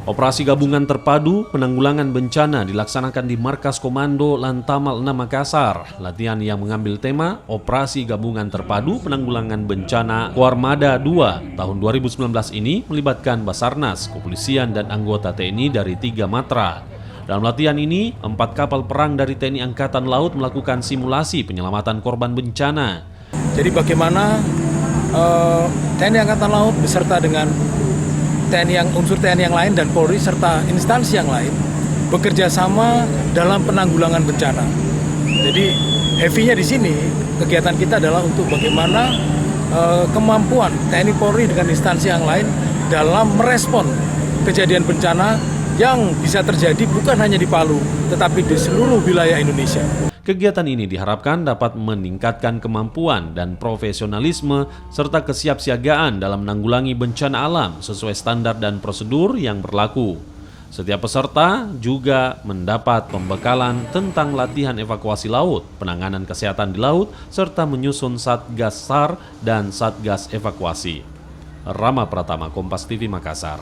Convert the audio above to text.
Operasi gabungan terpadu penanggulangan bencana dilaksanakan di Markas Komando Lantamal 6 Makassar. Latihan yang mengambil tema Operasi Gabungan Terpadu Penanggulangan Bencana Koarmada 2 tahun 2019 ini melibatkan Basarnas, kepolisian dan anggota TNI dari 3 matra. Dalam latihan ini, 4 kapal perang dari TNI Angkatan Laut melakukan simulasi penyelamatan korban bencana. Jadi bagaimana TNI Angkatan Laut beserta dengan unsur TNI yang lain dan Polri serta instansi yang lain bekerja sama dalam penanggulangan bencana. Jadi heavy-nya di sini kegiatan kita adalah untuk bagaimana kemampuan TNI Polri dengan instansi yang lain dalam merespon kejadian bencana yang bisa terjadi bukan hanya di Palu tetapi di seluruh wilayah Indonesia. Kegiatan ini diharapkan dapat meningkatkan kemampuan dan profesionalisme serta kesiapsiagaan dalam menanggulangi bencana alam sesuai standar dan prosedur yang berlaku. Setiap peserta juga mendapat pembekalan tentang latihan evakuasi laut, penanganan kesehatan di laut, serta menyusun Satgas SAR dan Satgas Evakuasi. Rama Pratama, Kompas TV Makassar.